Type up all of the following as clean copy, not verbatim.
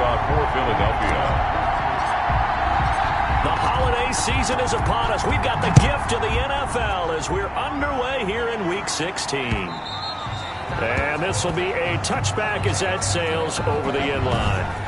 walk-off for Philadelphia. The holiday season is upon us. We've got the gift of the NFL as we're underway here in Week 16. And this will be a touchback as that sails over the end line.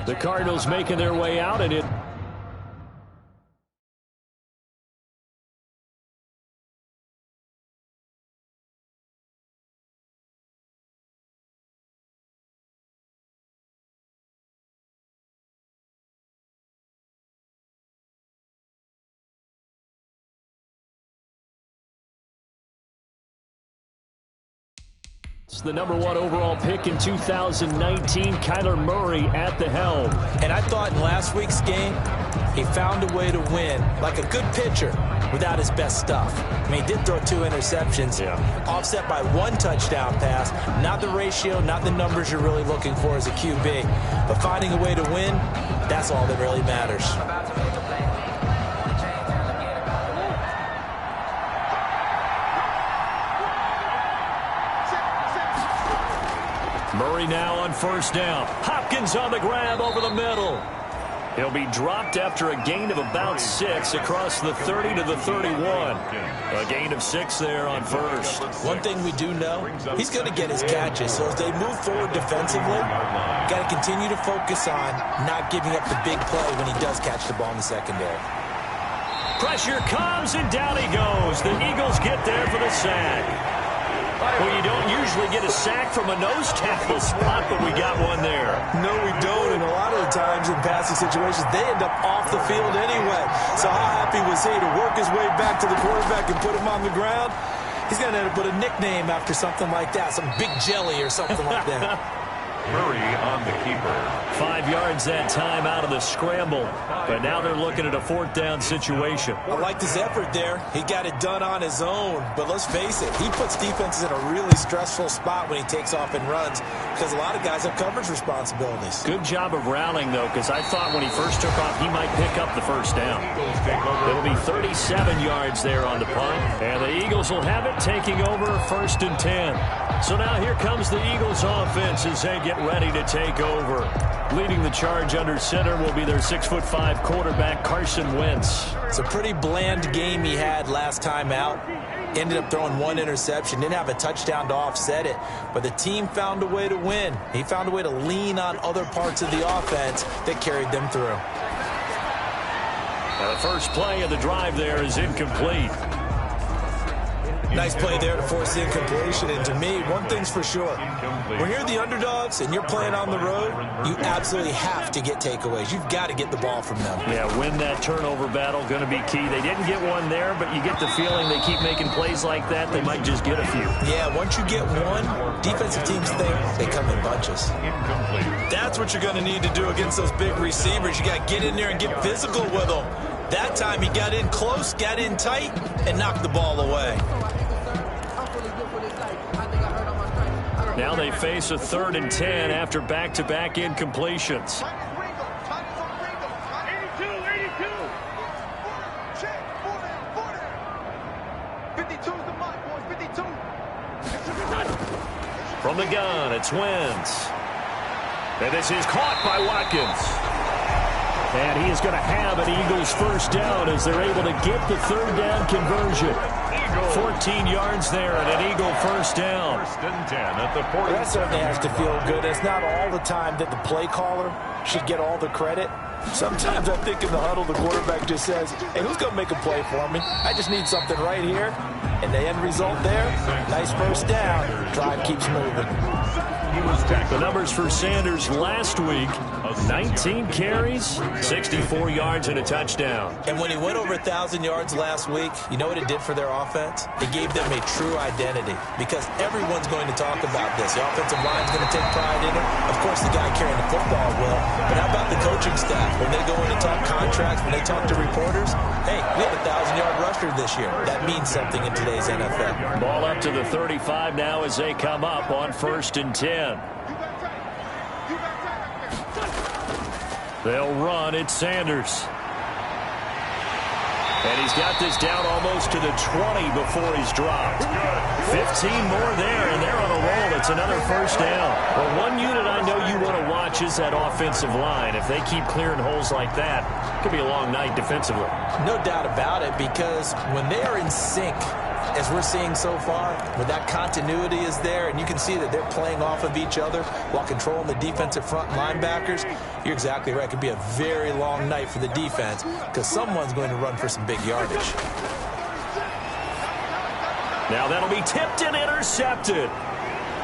The Cardinals making their way out, and it it's the #1 overall pick in 2019, Kyler Murray at the helm. And I thought in last week's game, he found a way to win, like a good pitcher, without his best stuff. I mean, he did throw 2 interceptions, offset by 1 touchdown pass. Not the ratio, not the numbers you're really looking for as a QB. But finding a way to win, that's all that really matters. Murray now on first down. Hopkins on the grab over the middle. He'll be dropped after a gain of about 6 across the 30 to the 31. A gain of 6 there on first. One thing we do know, he's going to get his catches. So as they move forward defensively, got to continue to focus on not giving up the big play when he does catch the ball in the secondary. Pressure comes, and down he goes. The Eagles get there for the sack. Well, you don't usually get a sack from a nose tackle spot, but we got one there. No, we don't, and a lot of the times in passing situations, they end up off the field anyway. So how happy was he to work his way back to the quarterback and put him on the ground? He's going to end up with a nickname after something like that, some Big Jelly or something like that. Murray on the keeper. 5 yards that time out of the scramble, but now they're looking at a 4th down situation. I liked his effort there. He got it done on his own, but let's face it, he puts defenses in a really stressful spot when he takes off and runs because a lot of guys have coverage responsibilities. Good job of rallying, though, because I thought when he first took off, he might pick up the first down. It'll be 37 yards there on the punt, and the Eagles will have it taking over 1st and 10. So now here comes the Eagles offense as they get ready to take over. Leading the charge under center will be their 6'5" quarterback, Carson Wentz. It's a pretty bland game he had last time out. Ended up throwing 1 interception. Didn't have a touchdown to offset it. But the team found a way to win. He found a way to lean on other parts of the offense that carried them through. Now the first play of the drive there is incomplete. Nice play there to force the incompletion. And to me, one thing's for sure. When you're the underdogs and you're playing on the road, you absolutely have to get takeaways. You've got to get the ball from them. Yeah, win that turnover battle, going to be key. They didn't get one there, but you get the feeling they keep making plays like that, they might just get a few. Yeah, once you get one, defensive teams think they come in bunches. That's what you're going to need to do against those big receivers. You got to get in there and get physical with them. That time he got in close, got in tight, and knocked the ball away. Now they face a 3rd and 10 after back-to-back incompletions. From the gun, it's Wentz. And this is caught by Watkins. And he is going to have an Eagles first down as they're able to get the 3rd down conversion. 14 yards there and an Eagle first down. 1st and 10 at the 40. That certainly has to feel good. It's not all the time that the play caller should get all the credit. Sometimes I think in the huddle the quarterback just says, hey, who's going to make a play for me? I just need something right here. And the end result there, nice first down. Drive keeps moving. The numbers for Sanders last week, 19 carries, 64 yards, and a touchdown. And when he went over 1,000 yards last week, you know what it did for their offense? It gave them a true identity because everyone's going to talk about this. The offensive line's going to take pride in it. Of course, the guy carrying the football will. But how about the coaching staff? When they go in and talk contracts, when they talk to reporters, hey, we have a 1,000-yard rusher this year. That means something in today's NFL. Ball up to the 35 now as they come up on 1st and 10. They'll run. It's Sanders. And he's got this down almost to the 20 before he's dropped. 15 more there, and they're on a roll. It's another first down. Well, one unit I know you want to watch is that offensive line. If they keep clearing holes like that, it could be a long night defensively. No doubt about it, because when they are in sync, as we're seeing so far, when that continuity is there, and you can see that they're playing off of each other while controlling the defensive front linebackers, you're exactly right. It could be a very long night for the defense because someone's going to run for some big yardage. Now that'll be tipped and intercepted.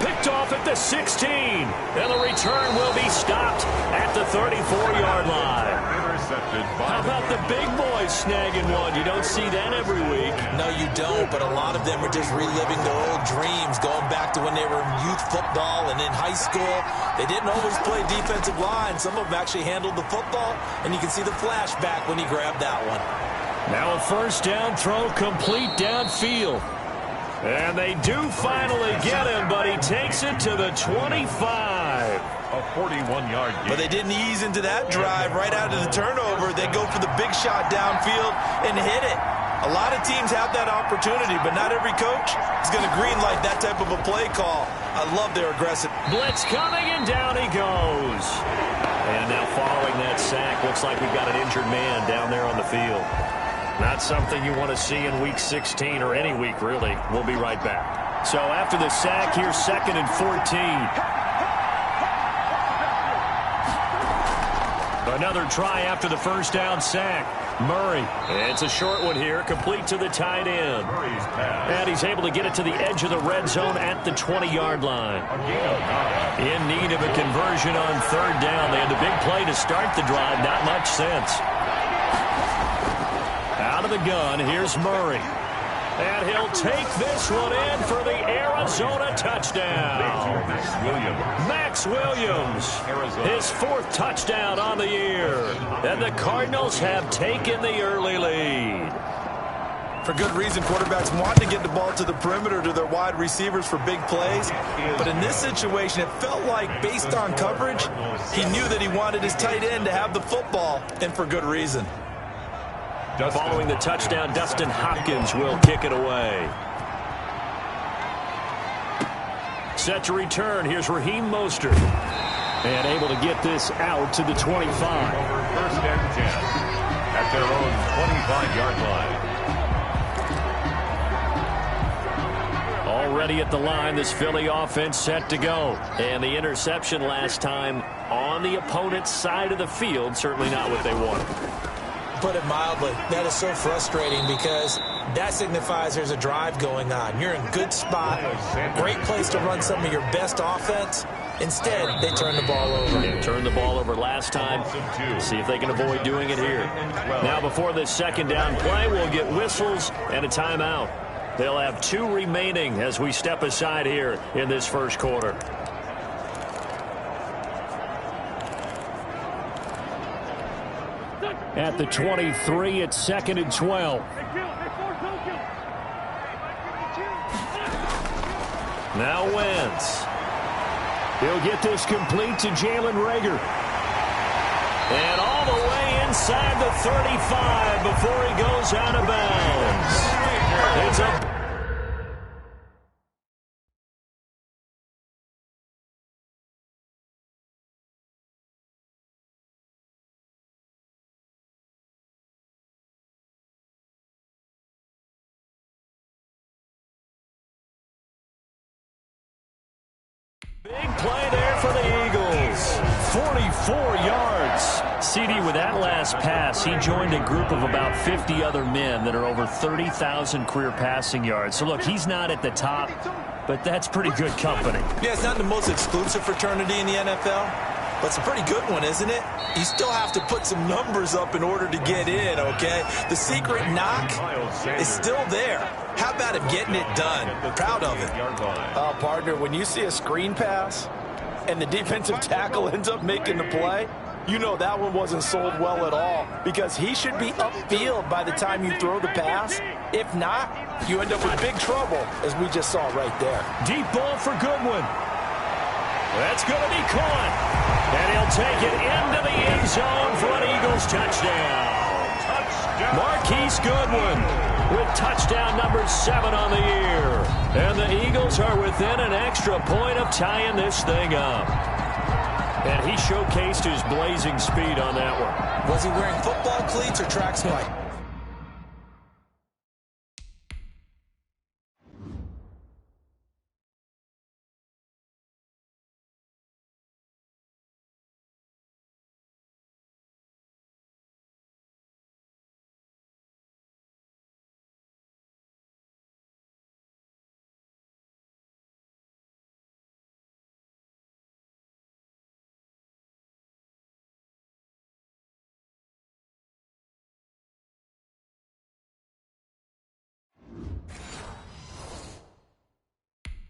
Picked off at the 16. And the return will be stopped at the 34-yard line. How about the big boys snagging one? You don't see that every week. No, you don't, but a lot of them are just reliving their old dreams, going back to when they were in youth football and in high school. They didn't always play defensive line. Some of them actually handled the football, and you can see the flashback when he grabbed that one. Now a first down throw complete downfield. And they do finally get him, but he takes it to the 25. A 41-yard gain. But they didn't ease into that drive right out of the turnover. They go for the big shot downfield and hit it. A lot of teams have that opportunity, but not every coach is going to greenlight that type of a play call. I love their aggressive. Blitz coming, and down he goes. And now following that sack, looks like we've got an injured man down there on the field. Not something you want to see in Week 16 or any week, really. We'll be right back. So after the sack, here's 2nd and 14. Another try after the first down sack. Murray. It's a short one here, complete to the tight end. And he's able to get it to the edge of the red zone at the 20-yard line. In need of a conversion on 3rd down. They had the big play to start the drive. Not much sense. Out of the gun, here's Murray. And he'll take this one in for the Arizona touchdown. Max Williams, his 4th touchdown on the year. And the Cardinals have taken the early lead. For good reason, quarterbacks want to get the ball to the perimeter to their wide receivers for big plays. But in this situation, it felt like, based on coverage, he knew that he wanted his tight end to have the football, and for good reason. Following the touchdown, Dustin Hopkins will kick it away. Set to return. Here's Raheem Mostert. And able to get this out to the 25. Over 1st and 10 at their own 25-yard line. Already at the line, this Philly offense set to go. And the interception last time on the opponent's side of the field, certainly not what they wanted. Put it mildly, that is so frustrating because that signifies there's a drive going on. You're in a good spot, great place to run some of your best offense. Instead, they turn the ball over. They turned the ball over last time. See if they can avoid doing it here. Now before this 2nd down play, we'll get whistles and a timeout. They'll have 2 remaining as we step aside here in this 1st quarter. At the 23, it's 2nd and 12. Now Wentz. He'll get this complete to Jalen Reagor. And all the way inside the 35 before he goes out of bounds. It's a big play there for the Eagles. 44 yards. CD, with that last pass, he joined a group of about 50 other men that are over 30,000 career passing yards. So, look, he's not at the top, but that's pretty good company. Yeah, it's not the most exclusive fraternity in the NFL, but it's a pretty good one, isn't it? You still have to put some numbers up in order to get in, okay? The secret knock is still there. How about him getting it done? Proud of it. Partner, when you see a screen pass and the defensive tackle ends up making the play, you know that one wasn't sold well at all because he should be upfield by the time you throw the pass. If not, you end up with big trouble, as we just saw right there. Deep ball for Goodwin. That's going to be caught. And he'll take it into the end zone for an Eagles touchdown. Marquise Goodwin with touchdown number 7 on the year. And the Eagles are within an extra point of tying this thing up. And he showcased his blazing speed on that one. Was he wearing football cleats or track spike?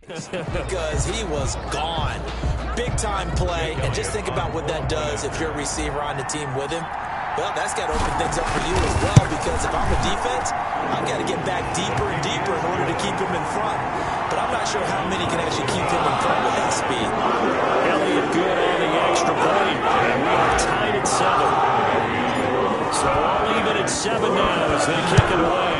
Because he was gone. Big-time play, and just think about what that does if you're a receiver on the team with him. Well, that's got to open things up for you as well, because if I'm a defense, I've got to get back deeper and deeper in order to keep him in front. But I'm not sure how many can actually keep him in front with that speed. Elliott good on the extra point, and we are tied at 7. So all even at 7 now as they kick it away.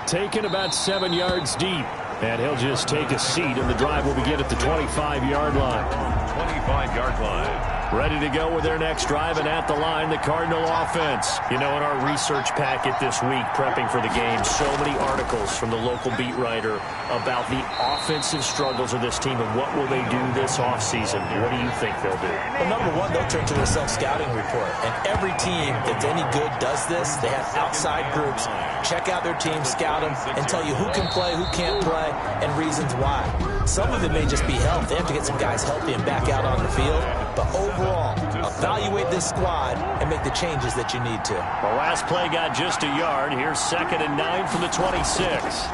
Taken about 7 yards deep. And he'll just take a seat, and the drive will begin at the 25-yard line. 25-yard line. Ready to go with their next drive, and at the line, the Cardinal offense. You know, in our research packet this week, prepping for the game, so many articles from the local beat writer about the offensive struggles of this team and what will they do this offseason. What do you think they'll do? Well, number one, they'll turn to their self-scouting report. And every team that's any good does this. They have outside groups. Check out their team, scout them, and tell you who can play, who can't play, and reasons why. Some of it may just be health. They have to get some guys healthy and back out on the field. But overall, evaluate this squad and make the changes that you need to. The last play got just a yard. Here's 2nd and 9 from the 26.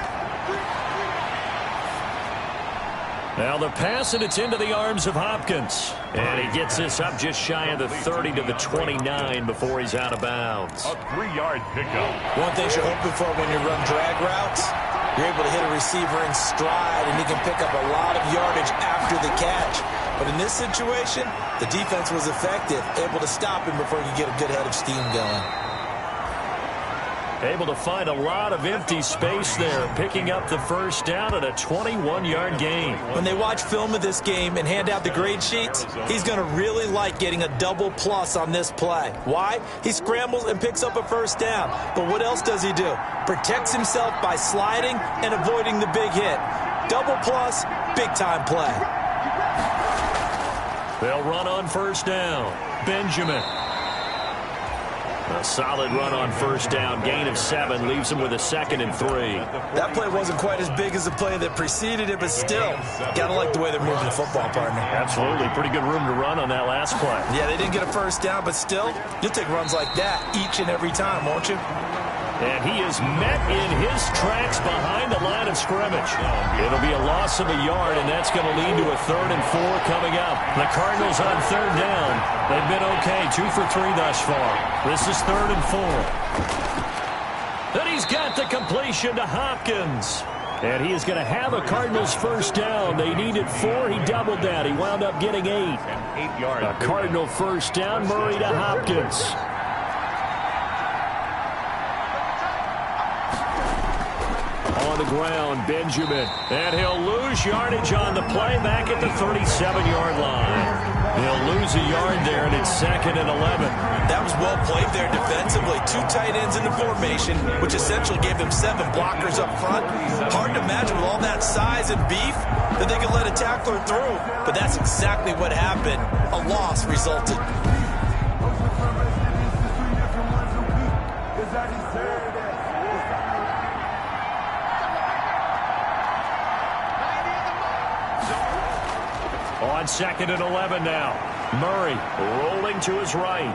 Now the pass, and it's into the arms of Hopkins. And he gets this up just shy of the 30 to the 29 before he's out of bounds. A 3-yard pickup. One thing you're hoping for when you run drag routes, you're able to hit a receiver in stride, and he can pick up a lot of yardage after the catch. But in this situation, the defense was effective, able to stop him before you get a good head of steam going. Able to find a lot of empty space there, picking up the first down at a 21-yard gain. When they watch film of this game and hand out the grade sheets, he's going to really like getting a double plus on this play. Why? He scrambles and picks up a first down. But what else does he do? Protects himself by sliding and avoiding the big hit. Double plus, big-time play. They'll run on first down. Benjamin. A solid run on first down. Gain of 7 leaves him with a 2nd and 3. That play wasn't quite as big as the play that preceded it, but still, gotta like the way they're moving the football, partner. Absolutely. Pretty good room to run on that last play. Yeah, they didn't get a first down, but still, you'll take runs like that each and every time, won't you? And he is met in his tracks behind the line of scrimmage. It'll be a loss of a yard, and that's going to lead to a 3rd and 4 coming up. The Cardinals on 3rd down. They've been okay, 2 for 3 thus far. This is 3rd and 4. Then he's got the completion to Hopkins. And he is going to have a Cardinals first down. They needed 4. He doubled that. He wound up getting 8. A Cardinal first down, Murray to Hopkins. On the ground, Benjamin. And he'll lose yardage on the play back at the 37-yard line. He'll lose a yard there, and it's 2nd and 11. That was well played there defensively. 2 tight ends in the formation, which essentially gave them 7 blockers up front. Hard to imagine with all that size and beef that they could let a tackler through. But that's exactly what happened. A loss resulted. On 2nd and 11 now. Murray rolling to his right.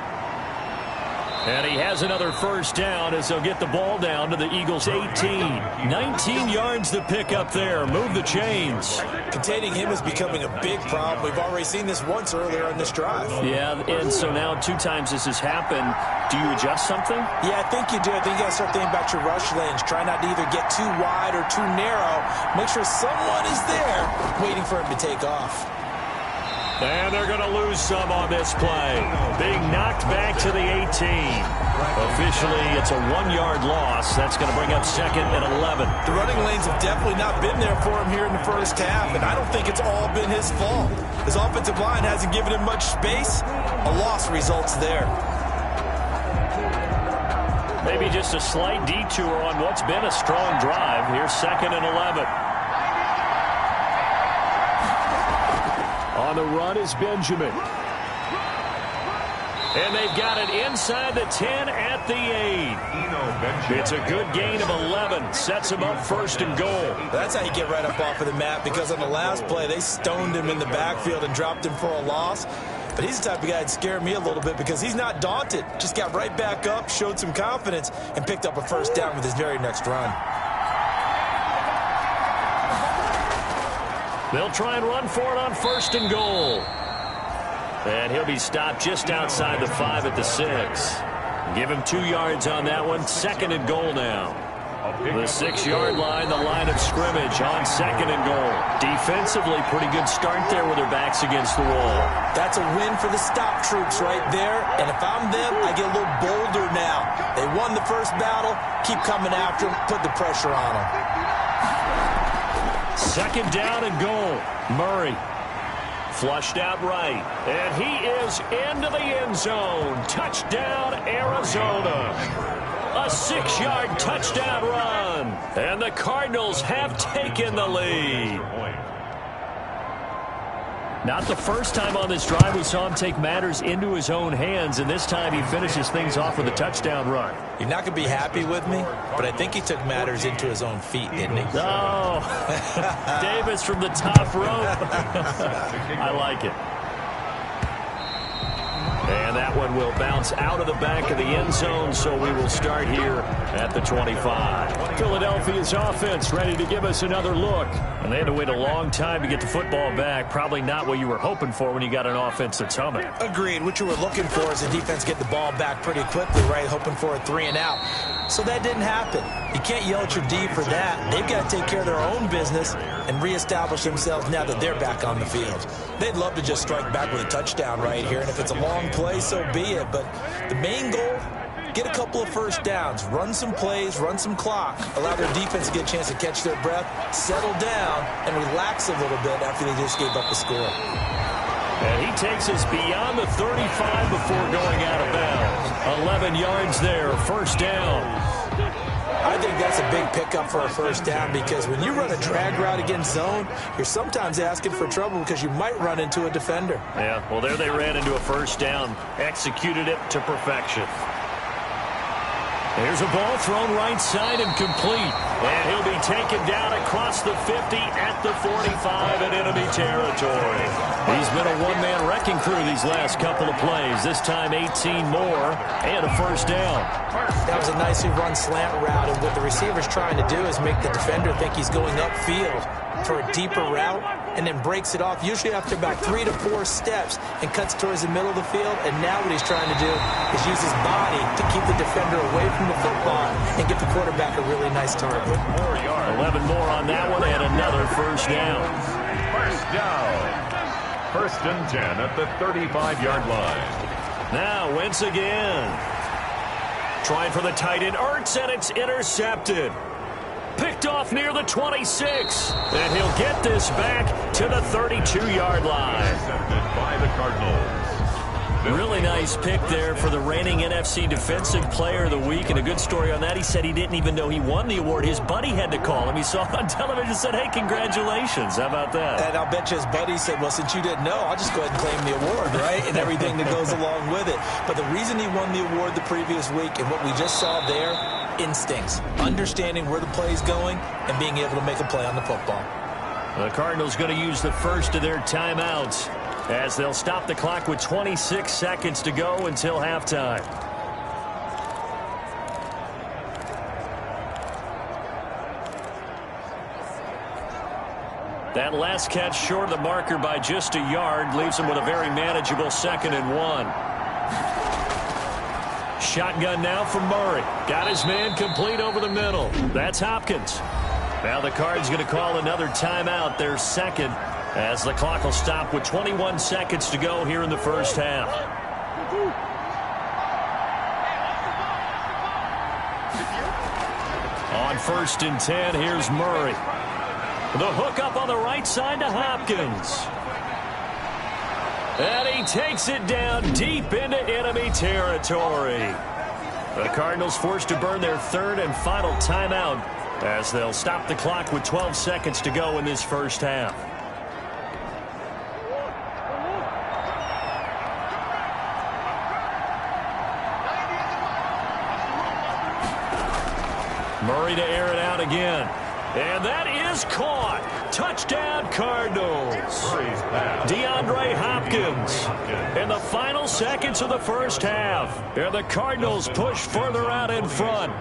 And he has another first down as they'll get the ball down to the Eagles' 18. 19 yards to pick up there. Move the chains. Containing him is becoming a big problem. We've already seen this once earlier on this drive. Yeah, and so now 2 times this has happened. Do you adjust something? Yeah, I think you do. I think you got to start thinking about your rush lanes. Try not to either get too wide or too narrow. Make sure someone is there waiting for him to take off. And they're going to lose some on this play. Being knocked back to the 18. Officially, it's a 1-yard loss. That's going to bring up 2nd and 11. The running lanes have definitely not been there for him here in the first half, and I don't think it's all been his fault. His offensive line hasn't given him much space. A loss results there. Maybe just a slight detour on what's been a strong drive. Here's 2nd and 11. On the run is Benjamin. And they've got it inside the 10 at the 8. It's a good gain of 11. Sets him up 1st and goal. That's how you get right up off of the map, because on the last play, they stoned him in the backfield and dropped him for a loss. But he's the type of guy that scared me a little bit because he's not daunted. Just got right back up, showed some confidence, and picked up a first down with his very next run. They'll try and run for it on 1st and goal. And he'll be stopped just outside the 5 at the 6. Give him 2 yards on that one. 2nd and goal now. The 6-yard line, the line of scrimmage on 2nd and goal. Defensively, pretty good start there with their backs against the wall. That's a win for the stop troops right there. And if I'm them, I get a little bolder now. They won the first battle. Keep coming after them. Put the pressure on them. Second down and goal. Murray flushed out right. And he is into the end zone. Touchdown, Arizona. A 6-yard touchdown run. And the Cardinals have taken the lead. Not the first time on this drive we saw him take matters into his own hands, and this time he finishes things off with a touchdown run. You're not going to be happy with me, but I think he took matters into his own feet, didn't he? Oh, Davis from the top rope. I like it. And that one will bounce out of the back of the end zone, so we will start here at the 25. Philadelphia's offense ready to give us another look. And they had to wait a long time to get the football back. Probably not what you were hoping for when you got an offense that's humming. Agreed. What you were looking for is the defense get the ball back pretty quickly, right? Hoping for a 3-and-out. So that didn't happen. You can't yell at your D for that. They've got to take care of their own business and reestablish themselves now that they're back on the field. They'd love to just strike back with a touchdown right here, and if it's a long play, so be it. But the main goal, get a couple of first downs, run some plays, run some clock, allow their defense to get a chance to catch their breath, settle down, and relax a little bit after they just gave up the score. And he takes us beyond the 35 before going out of bounds. 11 yards there, first down. I think that's a big pickup for a first down because when you run a drag route against zone, you're sometimes asking for trouble because you might run into a defender. Yeah, well, there they ran into a first down, executed it to perfection. Here's a ball thrown right side and complete. And he'll be taken down across the 50 at the 45 in enemy territory. He's been a one-man wrecking crew these last couple of plays. This time 18 more and a first down. That was a nicely run slant route, and what the receiver's trying to do is make the defender think he's going upfield for a deeper route and then breaks it off, usually after about 3 to 4 steps, and cuts towards the middle of the field. And now what he's trying to do is use his body to keep the defender away from the football and get the quarterback a really nice target. 11 more on that one and another first down. First down. First and 10 at the 35-yard line. Now Wentz again. Trying for the tight end, Ertz, and it's intercepted. Picked off near the 26. And he'll get this back to the 32-yard line. Intercepted by the Cardinals. Really nice pick there for the reigning NFC Defensive Player of the Week. And a good story on that, he said he didn't even know he won the award. His buddy had to call him. He saw it on television and said, hey, congratulations. How about that? And I'll bet you his buddy said, well, since you didn't know, I'll just go ahead and claim the award, right? And everything that goes along with it. But the reason he won the award the previous week and what we just saw there, instincts, understanding where the play is going and being able to make a play on the football. The Cardinals going to use the first of their timeouts as they'll stop the clock with 26 seconds to go until halftime. That last catch short of the marker by just a yard leaves him with a very manageable 2nd and 1. Shotgun now from Murray. Got his man complete over the middle. That's Hopkins. Now the Cards going to call another timeout, their second, as the clock will stop with 21 seconds to go here in the first half. On 1st and 10, here's Murray. The hook up on the right side to Hopkins. And he takes it down deep into enemy territory. The Cardinals forced to burn their 3rd and final timeout as they'll stop the clock with 12 seconds to go in this first half. Murray to air it out again. And that is caught. Touchdown, Cardinals. DeAndre Hopkins in the final seconds of the first half. And the Cardinals push further out in front.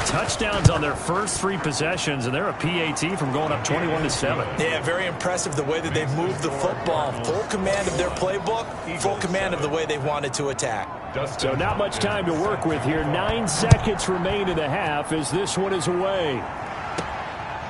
Touchdowns on their first 3 possessions, and they're a PAT from going up 21-7. Yeah, very impressive the way that they've moved the football. Full command of their playbook, full command of the way they wanted to attack. So not much time to work with here. 9 seconds remain in the half as this one is away.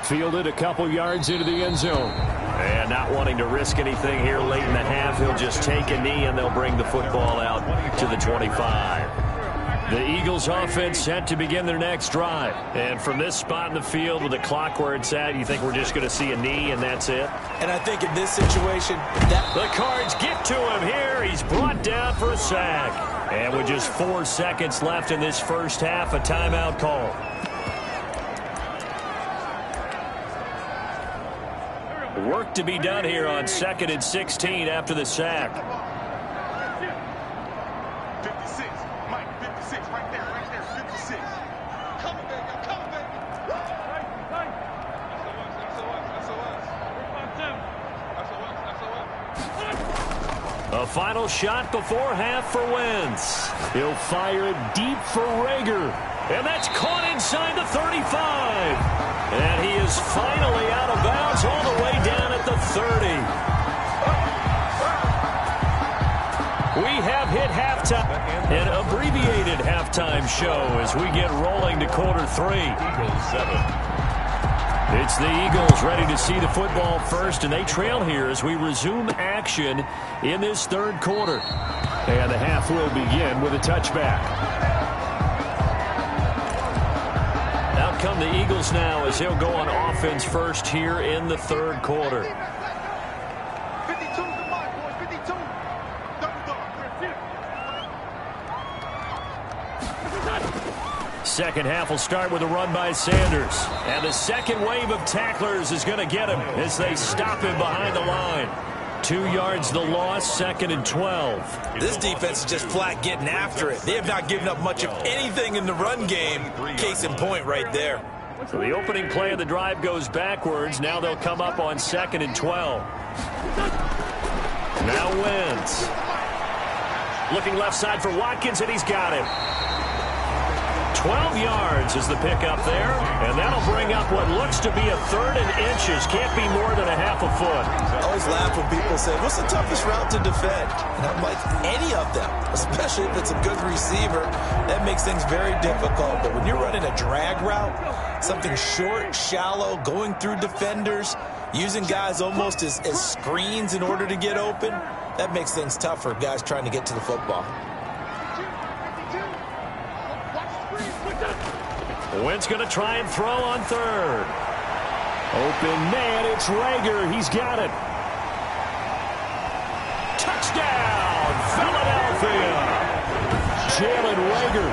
Fielded a couple yards into the end zone. And not wanting to risk anything here late in the half, he'll just take a knee and they'll bring the football out to the 25. The Eagles offense set to begin their next drive. And from this spot in the field with the clock where it's at, you think we're just going to see a knee and that's it? And I think in this situation, the Cards get to him here. He's brought down for a sack. And with just 4 seconds left in this first half, a timeout call. Work to be done here on 2nd and 16 after the sack. 56. Mike, 56. Right there, 56. Come on, baby. Come on, baby. A final shot before half for Wentz. He'll fire it deep for Rager. And that's caught inside the 35. And he is finally out of bounds all the way down at the 30. We have hit halftime, an abbreviated halftime show as we get rolling to quarter 3. Eagles 7. It's the Eagles ready to see the football first, and they trail here as we resume action in this third quarter. And the half will begin with a touchback. Out come the Eagles now as he'll go on offense first here in the third quarter. 52 to Mike, boys. 52. Double dog. Second half will start with a run by Sanders. And the second wave of tacklers is going to get him as they stop him behind the line. 2 yards the loss, 2nd and 12. this defense is just flat getting after it. They have not given up much of anything in the run game. Case in point right there. So the opening play of the drive goes backwards. Now they'll come up on 2nd and 12. Now Wentz. Looking left side for Watkins, and he's got him. 12 yards is the pickup there, and that'll bring up what looks to be a 3rd and inches. Can't be more than a half a foot. I always laugh when people say, what's the toughest route to defend? And I'm like, any of them, especially if it's a good receiver. That makes things very difficult. But when you're running a drag route, something short, shallow, going through defenders, using guys almost as screens in order to get open, that makes things tough for guys trying to get to the football. Wentz going to try and throw on 3rd. Open man, it's Rager. He's got it. Touchdown, Philadelphia. Jalen Rager,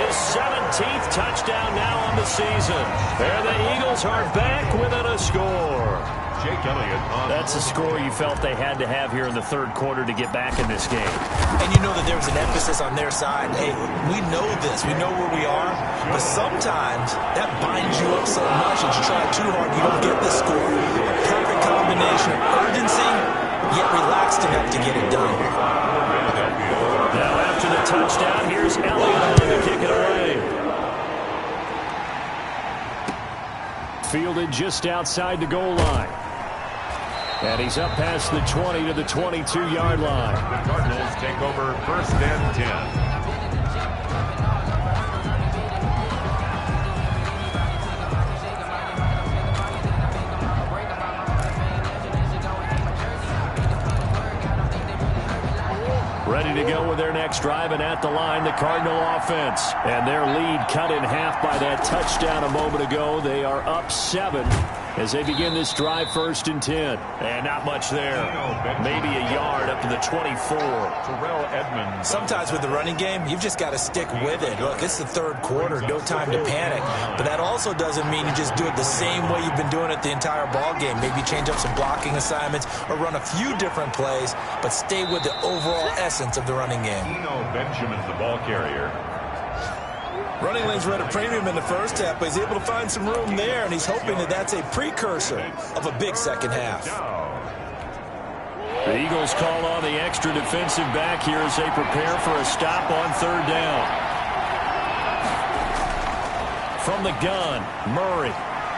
his 17th touchdown now on the season. And the Eagles are back within a score. Jake Elliott on. That's a score you felt they had to have here in the third quarter to get back in this game. And you know that there was an emphasis on their side. Hey, we know this. We know where we are. But sometimes that binds you up so much that you try too hard, you don't get the score. A perfect combination of urgency, yet relaxed enough to get it done. Now after the touchdown, here's Elliott to kick it away. Fielded just outside the goal line. And he's up past the 20 to the 22-yard line. The Cardinals take over 1st and 10. Ready to go with their next drive, and at the line, the Cardinal offense. And their lead cut in half by that touchdown a moment ago. They are up 7 as they begin this drive 1st and 10. And not much there. Maybe a yard up to the 24. Terrell Edmonds. Sometimes with the running game, you've just got to stick with it. Look, it's the third quarter, no time to panic. But that also doesn't mean you just do it the same way you've been doing it the entire ball game. Maybe change up some blocking assignments or run a few different plays, but stay with the overall essence of the running game. Benjamin's the ball carrier. Running lanes were at a premium in the first half, but he's able to find some room there, and he's hoping that that's a precursor of a big second half. The Eagles call on the extra defensive back here as they prepare for a stop on 3rd down. From the gun, Murray.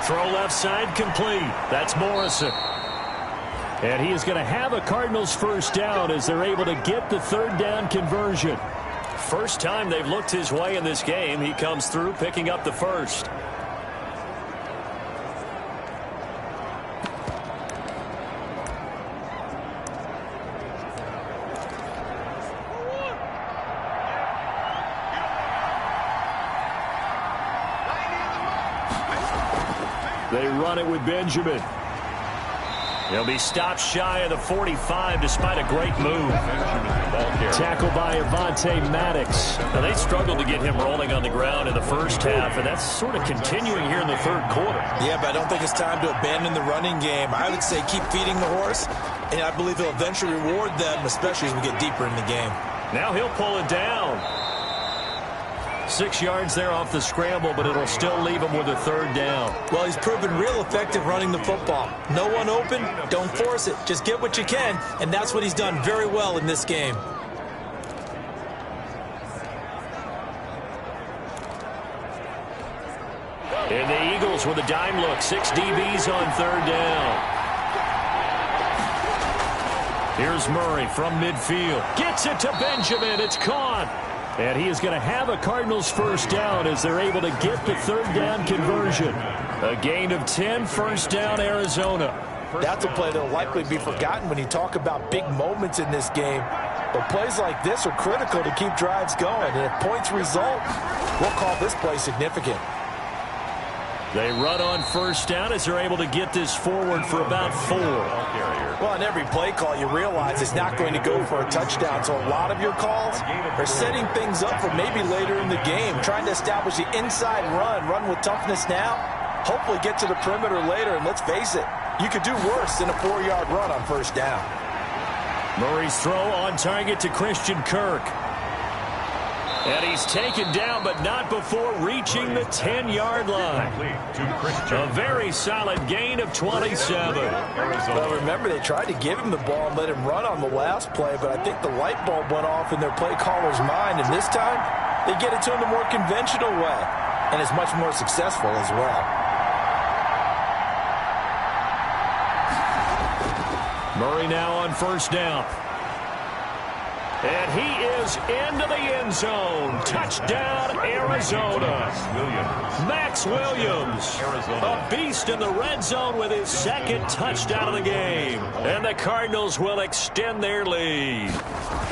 Throw left side complete. That's Morrison. And he is going to have a Cardinals first down as they're able to get the 3rd down conversion. First time they've looked his way in this game. He comes through picking up the first. They run it with Benjamin. He'll be stopped shy of the 45 despite a great move. Tackled by Avonte Maddox. Now, they struggled to get him rolling on the ground in the first half, and that's sort of continuing here in the third quarter. Yeah, but I don't think it's time to abandon the running game. I would say keep feeding the horse, and I believe he'll eventually reward them, especially as we get deeper in the game. Now he'll pull it down. 6 yards there off the scramble, but it'll still leave him with a third down. Well, he's proven real effective running the football. No one open, don't force it. Just get what you can, and that's what he's done very well in this game. And the Eagles with a dime look. 6 DBs on third down. Here's Murray from midfield. Gets it to Benjamin. It's caught. And he is going to have a Cardinals first down as they're able to get the third down conversion. A gain of 10, first down, Arizona. That's a play that will likely be forgotten when you talk about big moments in this game. But plays like this are critical to keep drives going. And if points result, we'll call this play significant. They run on first down as they're able to get this forward for about 4. Well, on every play call, you realize it's not going to go for a touchdown. So a lot of your calls are setting things up for maybe later in the game, trying to establish the inside run with toughness now, hopefully get to the perimeter later. And let's face it, you could do worse than a 4-yard run on first down. Murray's throw on target to Christian Kirk. And he's taken down, but not before reaching the 10-yard line. A very solid gain of 27. Well, remember, they tried to give him the ball and let him run on the last play, but I think the light bulb went off in their play caller's mind, and this time they get it to him the more conventional way, and it's much more successful as well. Murray now on first down. And he is into the end zone. Touchdown, Arizona. Max Williams, a beast in the red zone with his second touchdown of the game. And the Cardinals will extend their lead.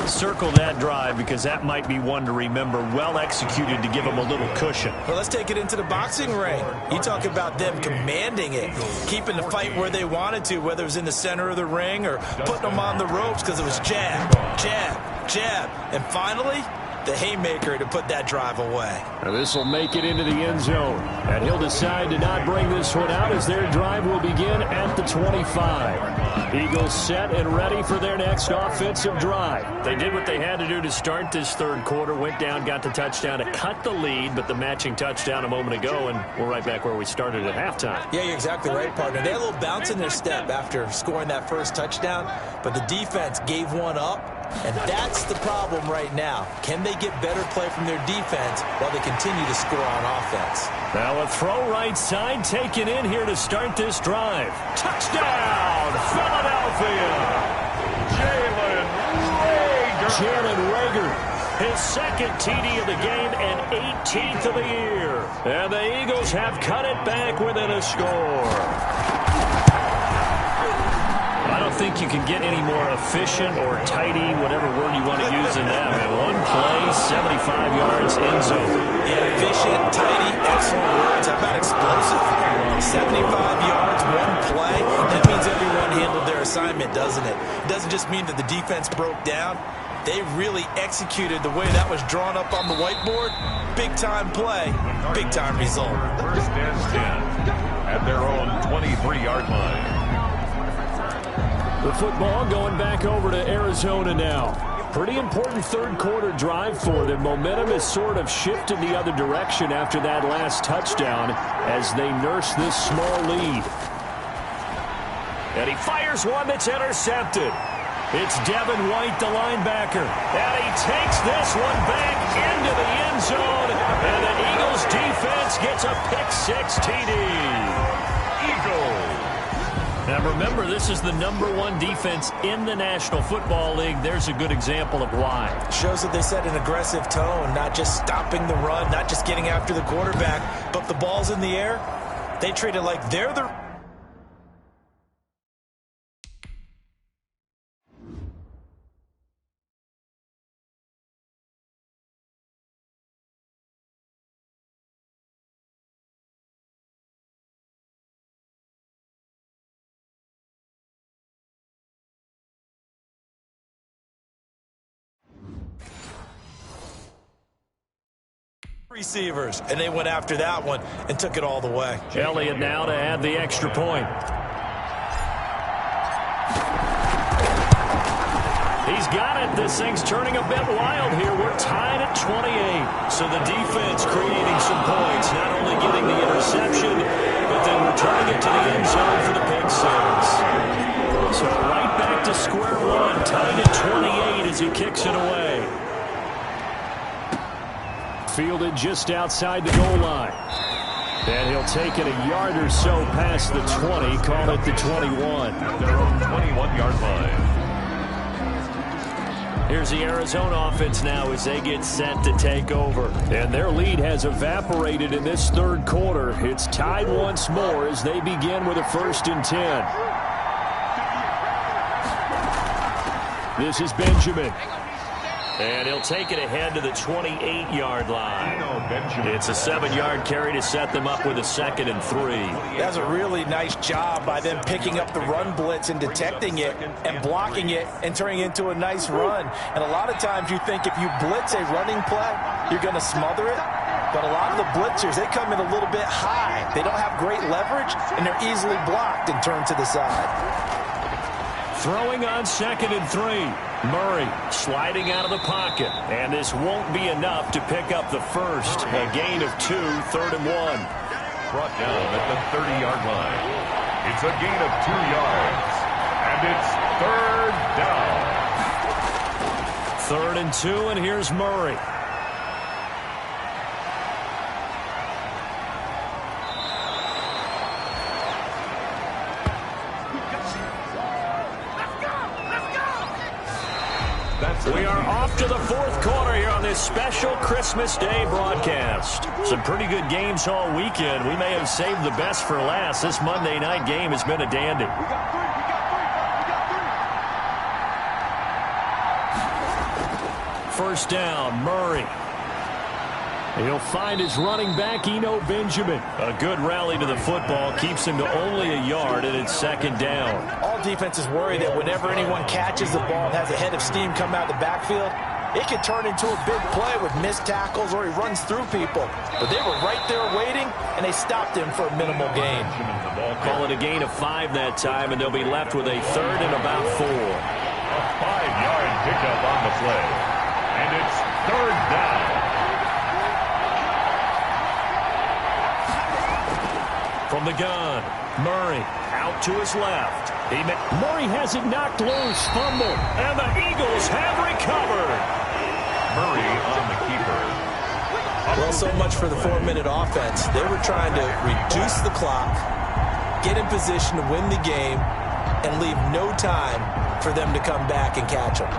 Circle that drive because that might be one to remember. Well executed to give them a little cushion. Well, let's take it into the boxing ring. You talk about them commanding it, keeping the fight where they wanted to, whether it was in the center of the ring or putting them on the ropes because it was jab, jab, jab, and finally, the haymaker to put that drive away. Now this will make it into the end zone, and he'll decide to not bring this one out as their drive will begin at the 25. Eagles set and ready for their next offensive drive. They did what they had to do to start this third quarter, went down, got the touchdown to cut the lead, but the matching touchdown a moment ago, and we're right back where we started at halftime. Yeah, you're exactly right, partner. They had a little bounce in their step after scoring that first touchdown, but the defense gave one up. And that's the problem right now. Can they get better play from their defense while they continue to score on offense? Now a throw right side taken in here to start this drive. Touchdown, Philadelphia! Jalen Reagor, his second TD of the game and 18th of the year. And the Eagles have cut it back within a score. I don't think you can get any more efficient or tidy, whatever word you want to use in that. One play, 75 yards, end zone. Yeah, efficient, tidy, excellent words. How about explosive? 75 yards, one play. That means everyone handled their assignment, doesn't it? It doesn't just mean that the defense broke down. They really executed the way that was drawn up on the whiteboard. Big-time play, big-time result. First and 10 at their own 23-yard line. The football going back over to Arizona now. Pretty important third quarter drive for them. Momentum has sort of shifted the other direction after that last touchdown as they nurse this small lead. And he fires one that's intercepted. It's Devin White, the linebacker. And he takes this one back into the end zone. And the Eagles defense gets a pick-six TD. Eagles. Now remember, this is the #1 defense in the National Football League. There's a good example of why. Shows that they set an aggressive tone, not just stopping the run, not just getting after the quarterback, but the ball's in the air. They treat it like they're the Receivers, and they went after that one and took it all the way. Elliott now to add the extra point. He's got it. This thing's turning a bit wild here. We're tied at 28. So the defense creating some points, not only getting the interception, but then returning it to the end zone for the pick six. So right back to square one, tied at 28 as he kicks it away. Fielded just outside the goal line. And he'll take it a yard or so past the 20, call it the 21. Their own 21-yard line. Here's the Arizona offense now as they get set to take over. And their lead has evaporated in this third quarter. It's tied once more as they begin with a 1st and 10. This is Benjamin. And he'll take it ahead to the 28-yard line. It's a 7-yard carry to set them up with a 2nd and 3. That's a really nice job by them picking up the run blitz and detecting it and blocking it and turning it into a nice run. And a lot of times you think if you blitz a running play, you're going to smother it. But a lot of the blitzers, they come in a little bit high. They don't have great leverage, and they're easily blocked and turned to the side. Throwing on 2nd and 3. Murray sliding out of the pocket. And this won't be enough to pick up the first. A gain of 2, 3rd and 1. Brought down at the 30-yard line. It's a gain of 2 yards. And it's 3rd down. 3rd and 2, and here's Murray. We are off to the 4th quarter here on this special Christmas Day broadcast. Some pretty good games all weekend. We may have saved the best for last. This Monday night game has been a dandy. First down, Murray. He'll find his running back, Eno Benjamin. A good rally to the football keeps him to only a yard, and it's 2nd down. All defenses worry that whenever anyone catches the ball and has a head of steam come out of the backfield, it can turn into a big play with missed tackles or he runs through people. But they were right there waiting, and they stopped him for a minimal gain. Call it a gain of 5 that time, and they'll be left with a 3rd and about 4. A 5-yard pickup on the play. And it's 3rd down. From the gun, Murray out to his left. Murray has it knocked loose, fumble, and the Eagles have recovered. Murray on the keeper. Well, so much for the 4-minute offense. They were trying to reduce the clock, get in position to win the game, and leave no time for them to come back and catch them.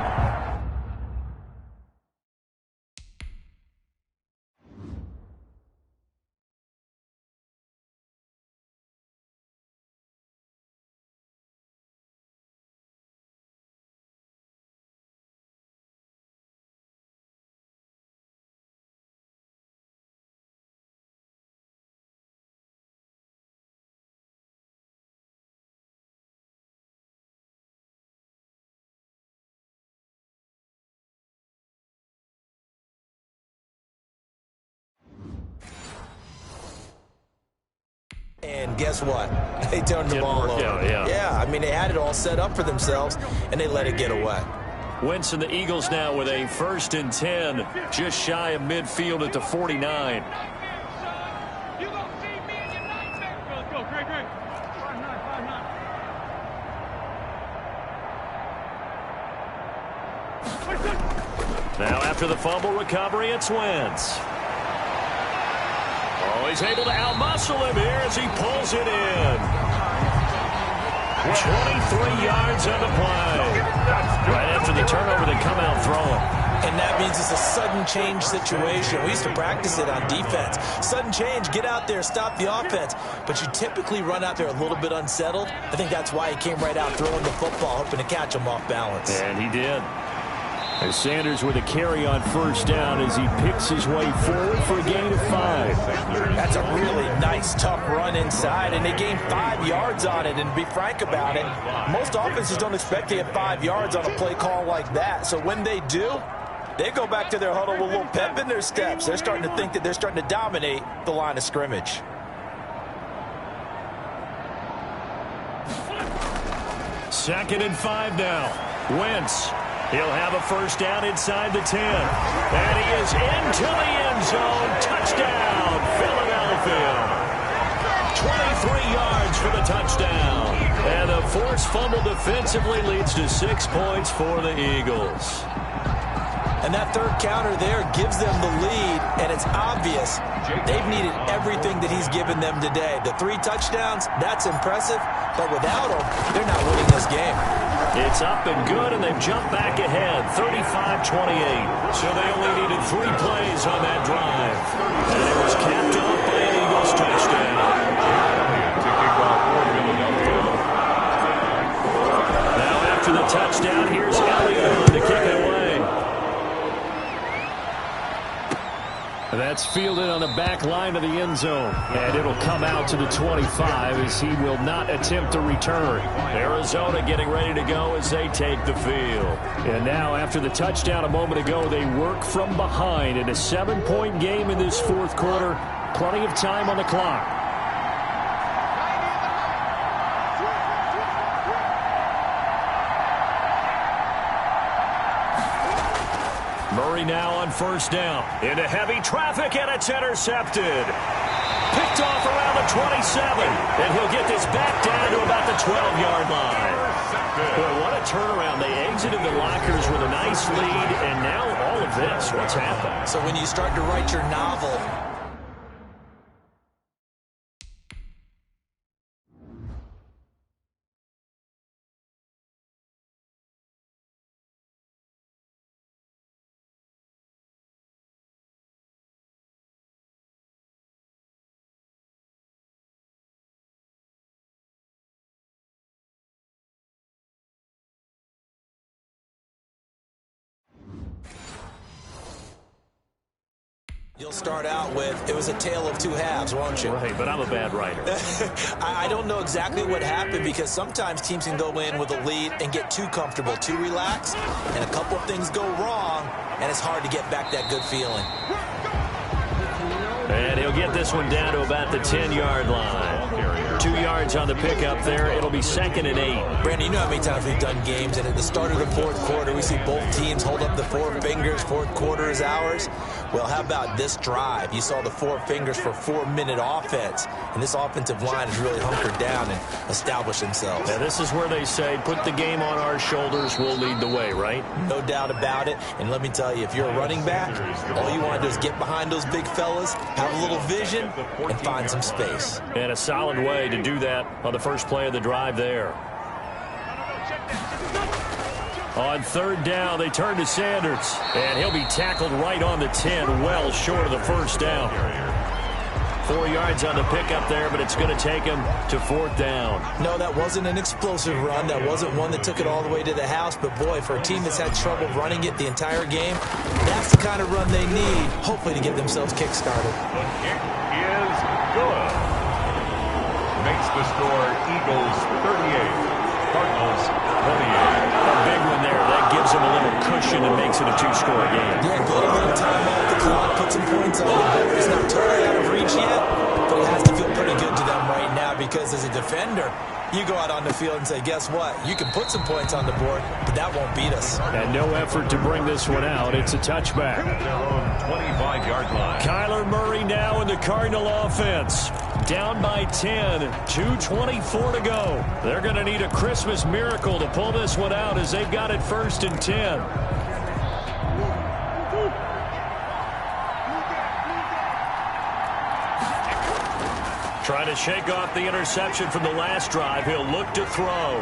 And guess what? They turned the ball over. Yeah, I mean, they had it all set up for themselves, and they let it get away. Wentz and the Eagles now with a 1st and 10, just shy of midfield at the 49. Now after the fumble recovery, it's Wentz. Oh, he's able to outmuscle him here as he pulls it in. 23 yards on the play. Right after the turnover, they come out throwing. And that means it's a sudden change situation. We used to practice it on defense. Sudden change, get out there, stop the offense. But you typically run out there a little bit unsettled. I think that's why he came right out throwing the football, hoping to catch him off balance. And he did. As Sanders with a carry on 1st down as he picks his way forward for a gain of 5. That's a really nice, tough run inside, and they gained 5 yards on it. And to be frank about it, most offenses don't expect to get 5 yards on a play call like that. So when they do, They go back to their huddle with a little pep in their steps. They're starting to think that they're starting to dominate the line of scrimmage. Second and 5 now. Wentz. He'll have a first down inside the 10. And he is into the end zone. Touchdown, Philadelphia. 23 yards for the touchdown. And the forced fumble defensively leads to 6 points for the Eagles. And that third counter there gives them the lead, and it's obvious they've needed everything that he's given them today. The 3 touchdowns, that's impressive, but without him, they're not winning this game. It's up and good, and they've jumped back ahead, 35-28. So they only needed 3 plays on that drive. And it was capped off by an Eagles touchdown. Now after the touchdown, here's Elliott to kick it away. That's fielded on the back line of the end zone. And it'll come out to the 25 as he will not attempt to return. Arizona getting ready to go as they take the field. And now after the touchdown a moment ago, they work from behind in a 7-point game in this fourth quarter. Plenty of time on the clock. Murray now on first down. Into heavy traffic, and it's intercepted. Picked off around the 27. And he'll get this back down to about the 12-yard line. Boy, what a turnaround. They exited the lockers with a nice lead, and now all of this. What's happened? So when you start to write your novel, you'll start out with, it was a tale of 2 halves, won't you? Right, but I'm a bad writer. I don't know exactly what happened because sometimes teams can go in with a lead and get too comfortable, too relaxed, and a couple of things go wrong, and it's hard to get back that good feeling. And he'll get this one down to about the 10-yard line. 2 yards on the pickup there. It'll be 2nd and 8. Brandon, you know how many times we've done games, and at the start of the fourth quarter, we see both teams hold up the 4 fingers, fourth quarter is ours. Well, how about this drive? You saw the 4 fingers for 4-minute offense, and this offensive line has really hunkered down and established themselves. Now, this is where they say, put the game on our shoulders, we'll lead the way, right? No doubt about it, and let me tell you, if you're a running back, all you want to do is get behind those big fellas, have a little vision, and find some space. And a solid way to do that on the first play of the drive there. On third down, they turn to Sanders, and he'll be tackled right on the 10, well short of the first down. 4 yards on the pickup there, but it's going to take him to 4th down. No, that wasn't an explosive run. That wasn't one that took it all the way to the house. But, boy, for a team that's had trouble running it the entire game, that's the kind of run they need, hopefully, to get themselves kick-started. The kick is good. Makes the score Eagles 38, Cardinals 28. A big one there. That gives them a little cushion and makes it a 2-score game. Yeah, get a little time off the clock, put some points on the board. It's not totally out of reach yet, but it has to feel pretty good to them right now because as a defender, you go out on the field and say, guess what? You can put some points on the board, but that won't beat us. And no effort to bring this one out. It's a touchback. At their own 25-yard line. Kyler Murray now in the Cardinal offense. Down by 10, 2:24 to go. They're going to need a Christmas miracle to pull this one out as they've got it 1st and 10. Trying to shake off the interception from the last drive. He'll look to throw.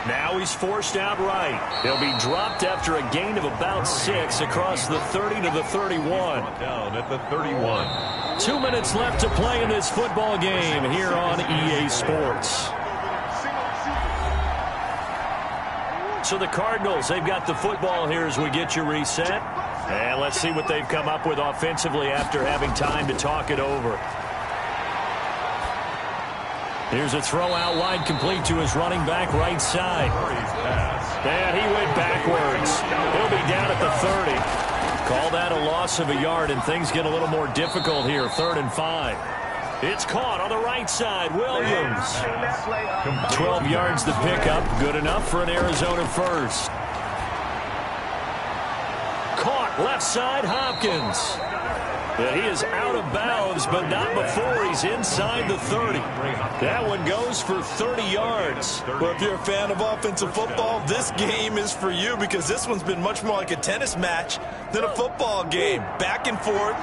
Now he's forced out right. He'll be dropped after a gain of about 6 across the 30 to the 31. Down at the 31. 2 minutes left to play in this football game here on EA Sports. So the Cardinals, they've got the football here as we get you reset. And let's see what they've come up with offensively after having time to talk it over. Here's a throw out wide, complete to his running back right side. And he went backwards. He'll be down at the 30. loss of a yard, and things get a little more difficult here. 3rd and 5. It's caught on the right side. Williams. 12 yards to pick up. Good enough for an Arizona first. Caught left side, Hopkins. And he is out of bounds, but not before he's inside the 30. That one goes for 30 yards. Well, if you're a fan of offensive football, this game is for you because this one's been much more like a tennis match than a football game. Back and forth,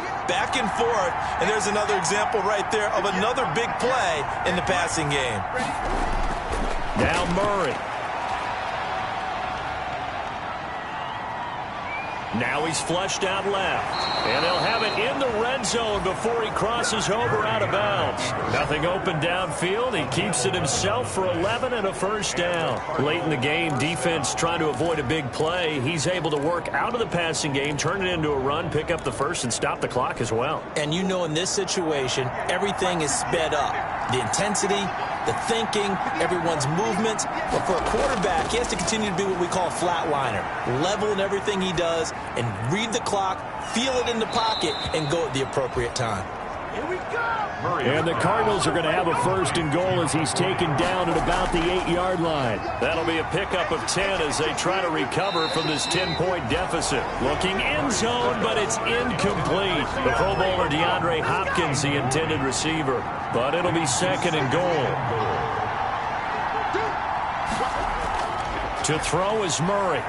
and there's another example right there of another big play in the passing game. Now Murray. Now he's flushed out left. And they'll have it in the red zone before he crosses over out of bounds. Nothing open downfield. He keeps it himself for 11 and a first down. Late in the game, defense trying to avoid a big play. He's able to work out of the passing game, turn it into a run, pick up the first, and stop the clock as well. And you know in this situation, everything is sped up. The intensity, the thinking, everyone's movements. But for a quarterback, he has to continue to be what we call a flatliner. Level in everything he does and read the clock, feel it in the pocket, and go at the appropriate time. Here we go. And the Cardinals are going to have a first and goal as he's taken down at about the 8-yard line. That'll be a pickup of 10 as they try to recover from this 10-point deficit. Looking end zone, but it's incomplete. The Pro Bowler DeAndre Hopkins, the intended receiver. But it'll be 2nd and goal. To throw is Murray.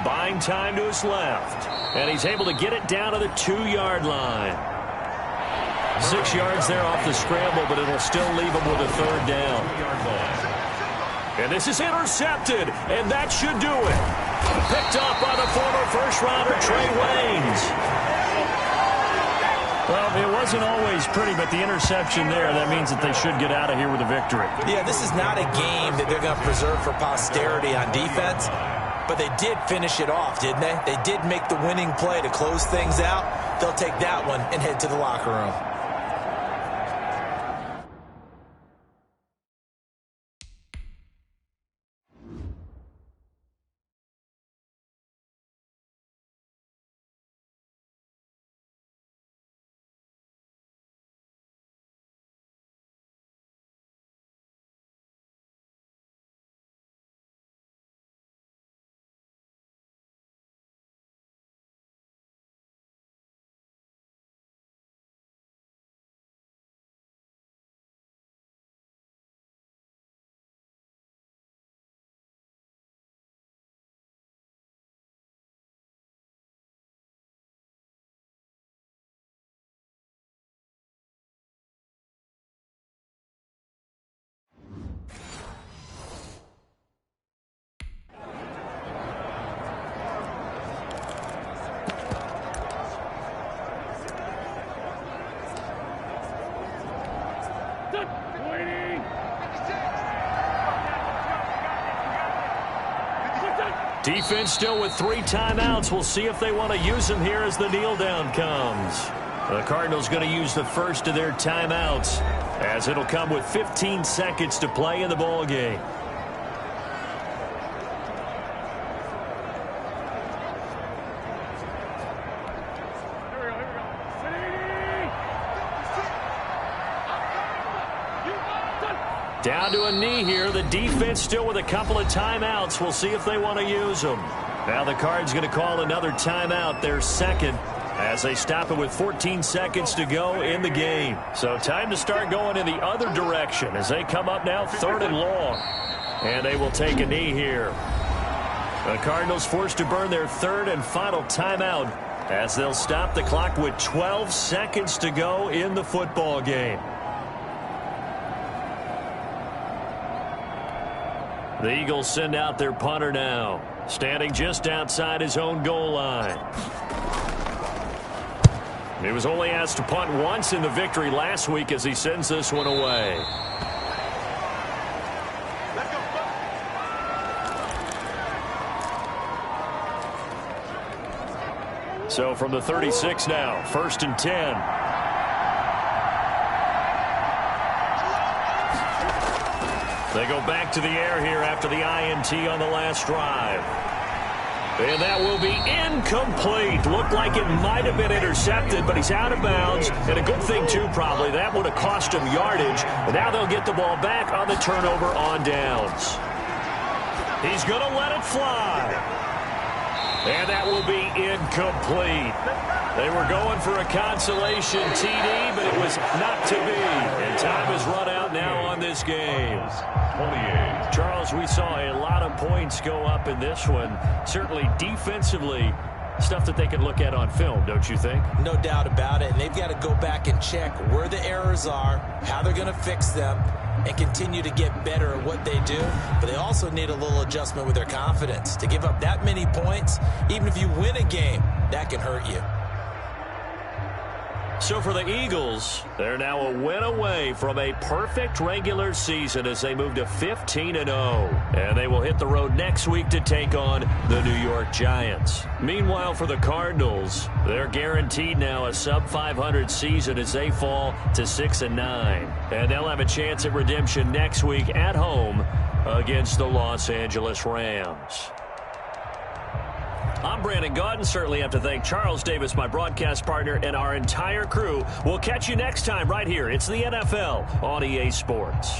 Buying time to his left. And he's able to get it down to the 2-yard line. 6 yards there off the scramble, but it'll still leave him with a 3rd down. And this is intercepted, and that should do it. Picked up by the former first-rounder Trey Waynes. Well, it wasn't always pretty, but the interception there, that means that they should get out of here with a victory. Yeah, this is not a game that they're going to preserve for posterity on defense. But they did finish it off, didn't they? They did make the winning play to close things out. They'll take that one and head to the locker room. Defense still with 3 timeouts. We'll see if they want to use them here as the kneel down comes. The Cardinals going to use the first of their timeouts as it'll come with 15 seconds to play in the ball game. Down to a knee here. The defense still with a couple of timeouts. We'll see if they want to use them. Now the Cards going to call another timeout, their second, as they stop it with 14 seconds to go in the game. So time to start going in the other direction as they come up now 3rd and long. And they will take a knee here. The Cardinals forced to burn their 3rd and final timeout as they'll stop the clock with 12 seconds to go in the football game. The Eagles send out their punter now, standing just outside his own goal line. He was only asked to punt once in the victory last week as he sends this one away. Let's go. So from the 36 now, 1st and 10. They go back to the air here after the INT on the last drive. And that will be incomplete. Looked like it might have been intercepted, but he's out of bounds. And a good thing, too, probably. That would have cost him yardage. And now they'll get the ball back on the turnover on downs. He's going to let it fly. And that will be incomplete. They were going for a consolation TD, but it was not to be. And time has run out now on this game. 28. Charles, we saw a lot of points go up in this one. Certainly defensively, stuff that they can look at on film, don't you think? No doubt about it. And they've got to go back and check where the errors are, how they're going to fix them, and continue to get better at what they do. But they also need a little adjustment with their confidence. To give up that many points, even if you win a game, that can hurt you. So for the Eagles, they're now a win away from a perfect regular season as they move to 15-0. And they will hit the road next week to take on the New York Giants. Meanwhile, for the Cardinals, they're guaranteed now a sub-500 season as they fall to 6-9. And they'll have a chance at redemption next week at home against the Los Angeles Rams. I'm Brandon Gaudin. Certainly have to thank Charles Davis, my broadcast partner, and our entire crew. We'll catch you next time right here. It's the NFL on EA Sports.